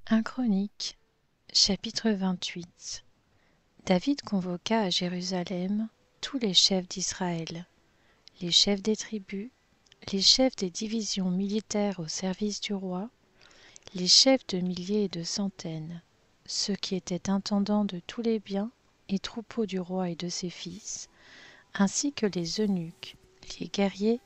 1 Chronique, chapitre 28. David convoqua à Jérusalem tous les chefs d'Israël, les chefs des tribus, les chefs des divisions militaires au service du roi, les chefs de milliers et de centaines, ceux qui étaient intendants de tous les biens et troupeaux du roi et de ses fils, ainsi que les eunuques, les guerriers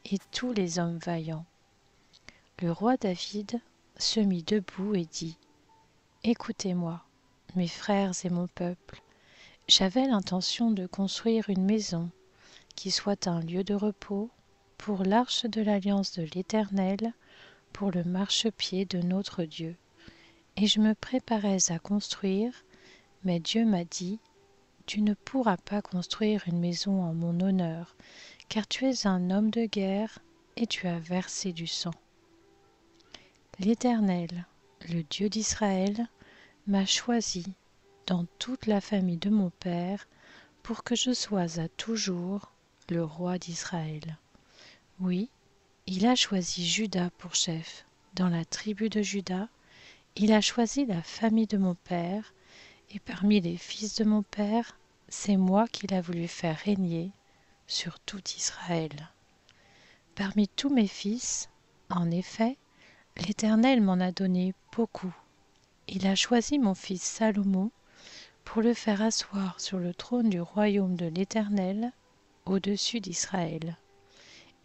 et tous les hommes vaillants. Le roi David se mit debout et dit : « Écoutez-moi, mes frères et mon peuple, j'avais l'intention de construire une maison qui soit un lieu de repos pour l'arche de l'alliance de l'Éternel, pour le marchepied de notre Dieu. Et je me préparais à construire, mais Dieu m'a dit : tu ne pourras pas construire une maison en mon honneur, car tu es un homme de guerre et tu as versé du sang. L'Éternel, le Dieu d'Israël, m'a choisi dans toute la famille de mon père pour que je sois à toujours le roi d'Israël. Oui, il a choisi Juda pour chef. Dans la tribu de Juda, il a choisi la famille de mon père, et parmi les fils de mon père, c'est moi qu'il a voulu faire régner sur tout Israël. Parmi tous mes fils, en effet, l'Éternel m'en a donné beaucoup. Il a choisi mon fils Salomon pour le faire asseoir sur le trône du royaume de l'Éternel, au-dessus d'Israël.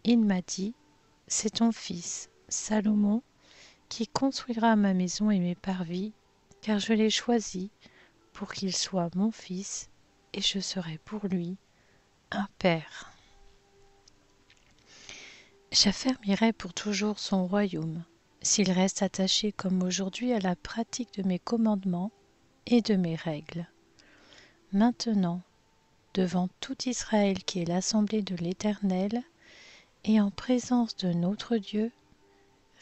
Il m'a dit : c'est ton fils, Salomon, qui construira ma maison et mes parvis, car je l'ai choisi pour qu'il soit mon fils, et je serai pour lui un père. J'affermirai pour toujours son royaume, s'il reste attaché comme aujourd'hui à la pratique de mes commandements et de mes règles. Maintenant, devant tout Israël qui est l'assemblée de l'Éternel, et en présence de notre Dieu,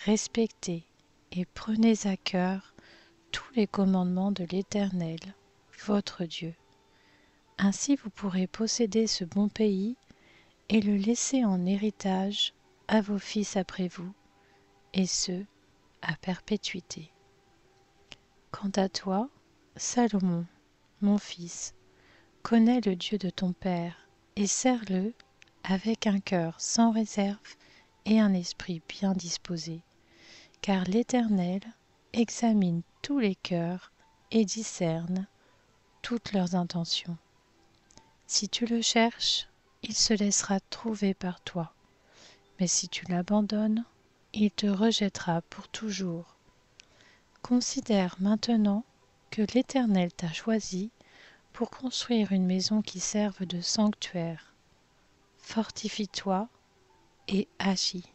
respectez et prenez à cœur tous les commandements de l'Éternel, votre Dieu. Ainsi vous pourrez posséder ce bon pays et le laisser en héritage à vos fils après vous, et ce, à perpétuité. Quant à toi, Salomon, mon fils, connais le Dieu de ton père et sers-le avec un cœur sans réserve et un esprit bien disposé, car l'Éternel examine tous les cœurs et discerne toutes leurs intentions. Si tu le cherches, il se laissera trouver par toi, mais si tu l'abandonnes, il te rejettera pour toujours. Considère maintenant que l'Éternel t'a choisi pour construire une maison qui serve de sanctuaire. Fortifie-toi et agis.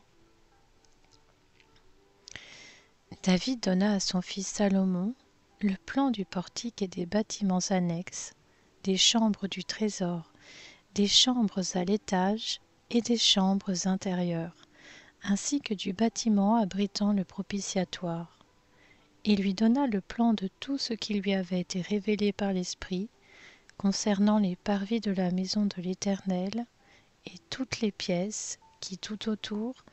David donna à son fils Salomon le plan du portique et des bâtiments annexes, des chambres du trésor, des chambres à l'étage et des chambres intérieures, ainsi que du bâtiment abritant le propitiatoire. Il lui donna le plan de tout ce qui lui avait été révélé par l'Esprit concernant les parvis de la maison de l'Éternel et toutes les pièces qui tout autour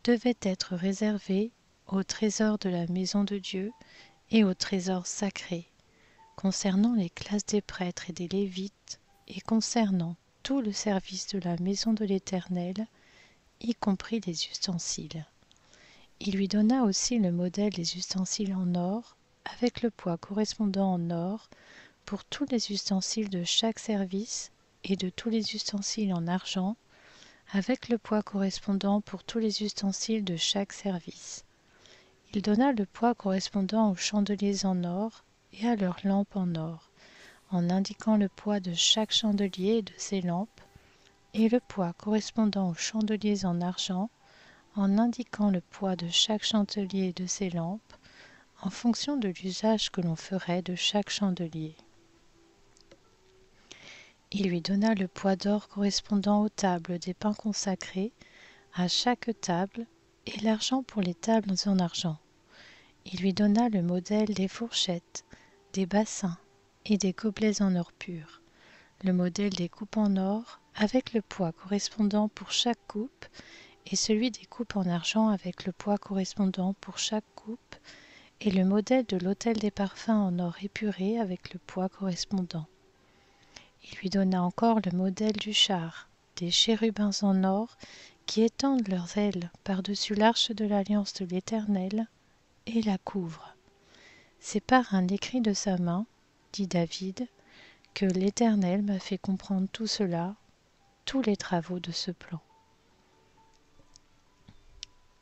devaient être réservées au trésor de la maison de Dieu et au trésor sacré, concernant les classes des prêtres et des Lévites, et concernant tout le service de la maison de l'Éternel, y compris les ustensiles. Il lui donna aussi le modèle des ustensiles en or, avec le poids correspondant en or, pour tous les ustensiles de chaque service, et de tous les ustensiles en argent, avec le poids correspondant pour tous les ustensiles de chaque service. Il donna le poids correspondant aux chandeliers en or et à leurs lampes en or, en indiquant le poids de chaque chandelier et de ses lampes, et le poids correspondant aux chandeliers en argent, en indiquant le poids de chaque chandelier et de ses lampes, en fonction de l'usage que l'on ferait de chaque chandelier. Il lui donna le poids d'or correspondant aux tables des pains consacrés, à chaque table, et l'argent pour les tables en argent. Il lui donna le modèle des fourchettes, des bassins et des gobelets en or pur, le modèle des coupes en or, avec le poids correspondant pour chaque coupe, et celui des coupes en argent avec le poids correspondant pour chaque coupe, et le modèle de l'autel des parfums en or épuré avec le poids correspondant. Il lui donna encore le modèle du char, des chérubins en or qui étendent leurs ailes par-dessus l'arche de l'alliance de l'Éternel et la couvrent. C'est par un écrit de sa main, dit David, que l'Éternel m'a fait comprendre tout cela, tous les travaux de ce plan.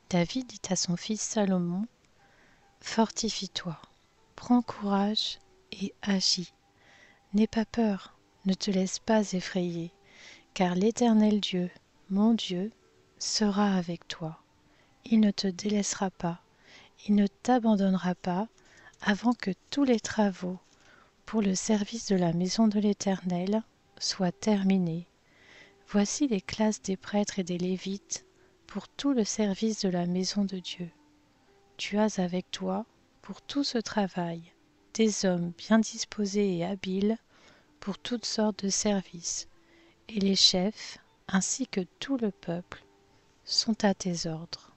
David dit à son fils Salomon, « Fortifie-toi, prends courage et agis. N'aie pas peur, ne te laisse pas effrayer, car l'Éternel Dieu, mon Dieu, sera avec toi. Il ne te délaissera pas, il ne t'abandonnera pas, avant que tous les travaux pour le service de la maison de l'Éternel soient terminés. Voici les classes des prêtres et des Lévites pour tout le service de la maison de Dieu. Tu as avec toi, pour tout ce travail, des hommes bien disposés et habiles pour toutes sortes de services, et les chefs, ainsi que tout le peuple, sont à tes ordres.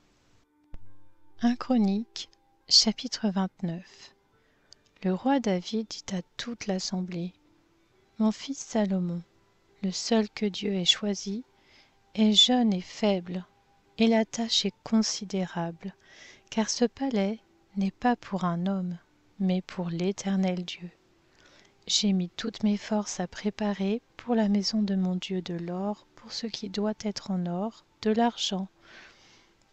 1 Chroniques, chapitre 29. Le roi David dit à toute l'assemblée, « Mon fils Salomon, le seul que Dieu ait choisi, est jeune et faible, et la tâche est considérable, car ce palais n'est pas pour un homme, mais pour l'Éternel Dieu. J'ai mis toutes mes forces à préparer pour la maison de mon Dieu de l'or pour ce qui doit être en or, de l'argent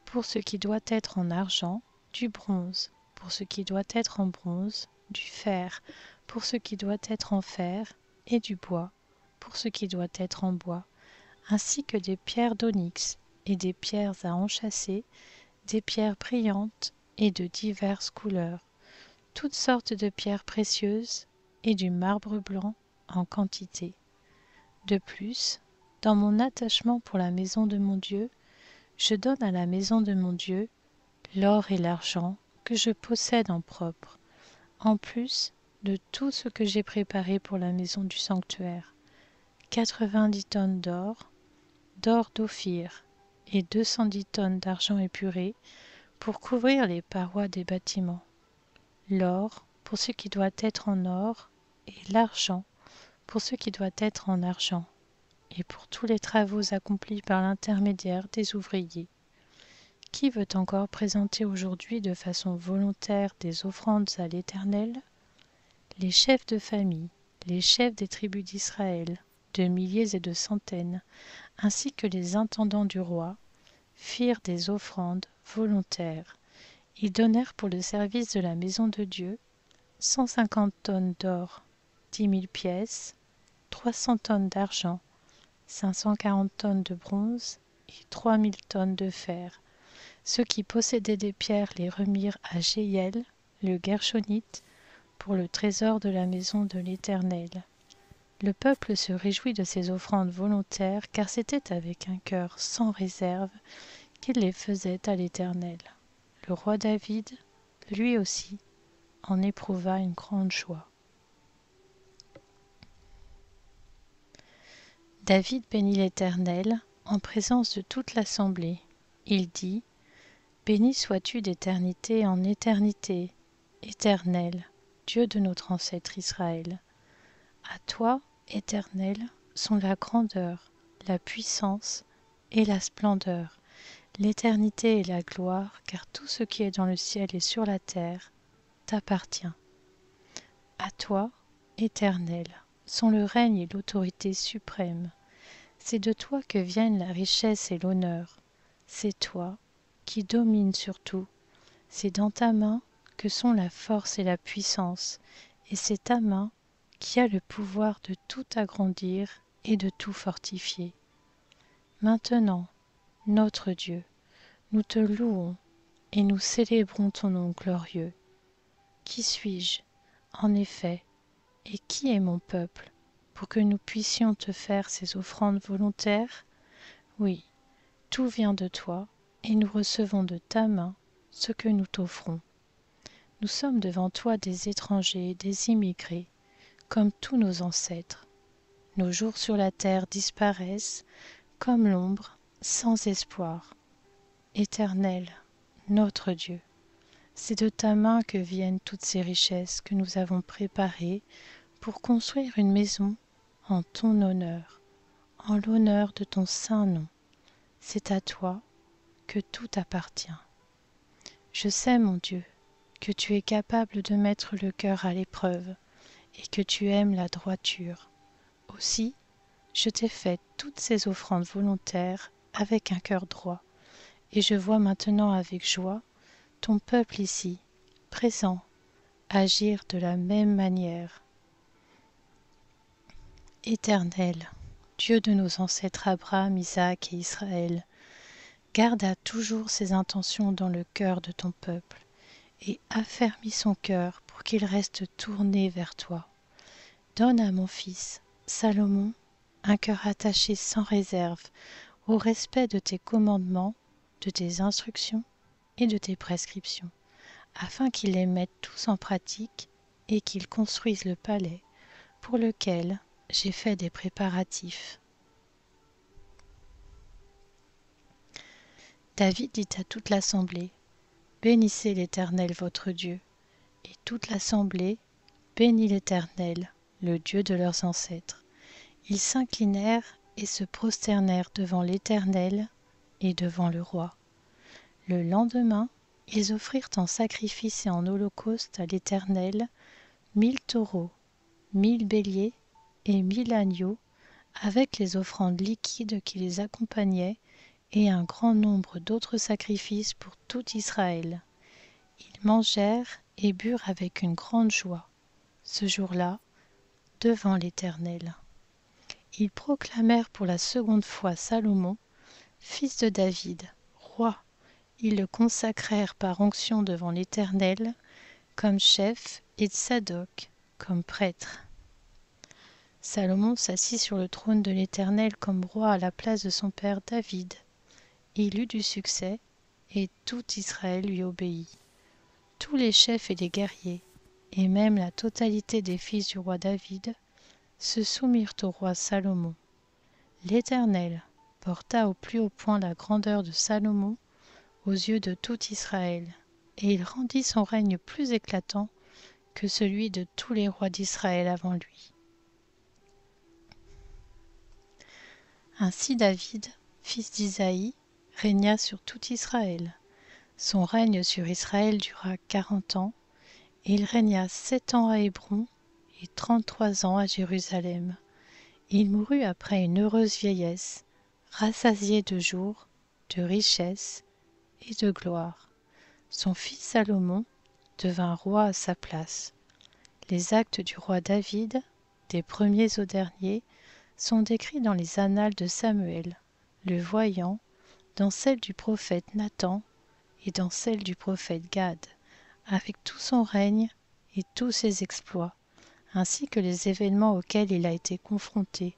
pour ce qui doit être en argent, du bronze pour ce qui doit être en bronze, du fer pour ce qui doit être en fer, et du bois pour ce qui doit être en bois, ainsi que des pierres d'onyx et des pierres à enchâsser, des pierres brillantes et de diverses couleurs, toutes sortes de pierres précieuses et du marbre blanc en quantité. De plus, dans mon attachement pour la maison de mon Dieu, je donne à la maison de mon Dieu l'or et l'argent que je possède en propre, en plus de tout ce que j'ai préparé pour la maison du sanctuaire, 90 tonnes d'or d'Ophir, et 210 tonnes d'argent épuré pour couvrir les parois des bâtiments, l'or pour ce qui doit être en or, et l'argent pour ce qui doit être en argent, et pour tous les travaux accomplis par l'intermédiaire des ouvriers. Qui veut encore présenter aujourd'hui de façon volontaire des offrandes à l'Éternel? Les chefs de famille, les chefs des tribus d'Israël, de milliers et de centaines, ainsi que les intendants du roi, firent des offrandes volontaires. Ils donnèrent pour le service de la maison de Dieu 150 tonnes d'or, 10 000 pièces, 300 tonnes d'argent, 540 tonnes de bronze et 3000 tonnes de fer. Ceux qui possédaient des pierres les remirent à Jéhiel, le Gershonite, pour le trésor de la maison de l'Éternel. Le peuple se réjouit de ces offrandes volontaires, car c'était avec un cœur sans réserve qu'il les faisait à l'Éternel. Le roi David, lui aussi, en éprouva une grande joie. David bénit l'Éternel en présence de toute l'assemblée. Il dit, « Béni sois-tu d'éternité en éternité, Éternel, Dieu de notre ancêtre Israël. À toi, Éternel, sont la grandeur, la puissance et la splendeur, l'éternité et la gloire, car tout ce qui est dans le ciel et sur la terre t'appartient. À toi, Éternel, sont le règne et l'autorité suprême. C'est de toi que viennent la richesse et l'honneur. C'est toi qui domines sur tout. C'est dans ta main que sont la force et la puissance, et c'est ta main qui a le pouvoir de tout agrandir et de tout fortifier. Maintenant, notre Dieu, nous te louons et nous célébrons ton nom glorieux. Qui suis-je, en effet, et qui est mon peuple, pour que nous puissions te faire ces offrandes volontaires? Oui, tout vient de toi, et nous recevons de ta main ce que nous t'offrons. Nous sommes devant toi des étrangers, des immigrés, comme tous nos ancêtres. Nos jours sur la terre disparaissent comme l'ombre, sans espoir. Éternel, notre Dieu, C'est de ta main que viennent toutes ces richesses que nous avons préparées pour construire une maison en ton honneur, en l'honneur de ton saint nom. C'est à toi que tout appartient. Je sais, mon Dieu, que tu es capable de mettre le cœur à l'épreuve et que tu aimes la droiture. Aussi, je t'ai fait toutes ces offrandes volontaires avec un cœur droit, et je vois maintenant avec joie ton peuple ici, présent, agir de la même manière. Éternel, Dieu de nos ancêtres Abraham, Isaac et Israël, garda toujours ses intentions dans le cœur de ton peuple, et affermis son cœur pour qu'il reste tourné vers toi. Donne à mon fils, Salomon, un cœur attaché sans réserve au respect de tes commandements, de tes instructions et de tes prescriptions, afin qu'il les mette tous en pratique et qu'il construise le palais pour lequel j'ai fait des préparatifs. David dit à toute l'assemblée, bénissez l'Éternel votre Dieu. Et toute l'assemblée bénit l'Éternel, le Dieu de leurs ancêtres. Ils s'inclinèrent et se prosternèrent devant l'Éternel et devant le roi. Le lendemain, ils offrirent en sacrifice et en holocauste à l'Éternel 1000 taureaux, 1000 béliers et 1000 agneaux, avec les offrandes liquides qui les accompagnaient, et un grand nombre d'autres sacrifices pour tout Israël. Ils mangèrent et burent avec une grande joie, ce jour-là, devant l'Éternel. Ils proclamèrent pour la seconde fois Salomon, fils de David, roi. Ils le consacrèrent par onction devant l'Éternel comme chef et Tsadok comme prêtre. Salomon s'assit sur le trône de l'Éternel comme roi à la place de son père David. Il eut du succès et tout Israël lui obéit. Tous les chefs et les guerriers, et même la totalité des fils du roi David, se soumirent au roi Salomon. L'Éternel porta au plus haut point la grandeur de Salomon aux yeux de tout Israël, et il rendit son règne plus éclatant que celui de tous les rois d'Israël avant lui. Ainsi David, fils d'Isaïe, régna sur tout Israël. Son règne sur Israël dura 40 ans, et il régna 7 ans à Hébron et 33 ans à Jérusalem. Il mourut après une heureuse vieillesse, rassasié de jours, de richesses et de gloire. Son fils Salomon devint roi à sa place. Les actes du roi David, des premiers aux derniers, sont décrits dans les annales de Samuel, le voyant, dans celles du prophète Nathan et dans celles du prophète Gad, avec tout son règne et tous ses exploits, ainsi que les événements auxquels il a été confronté,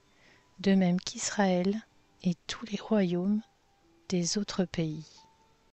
de même qu'Israël et tous les royaumes des autres pays.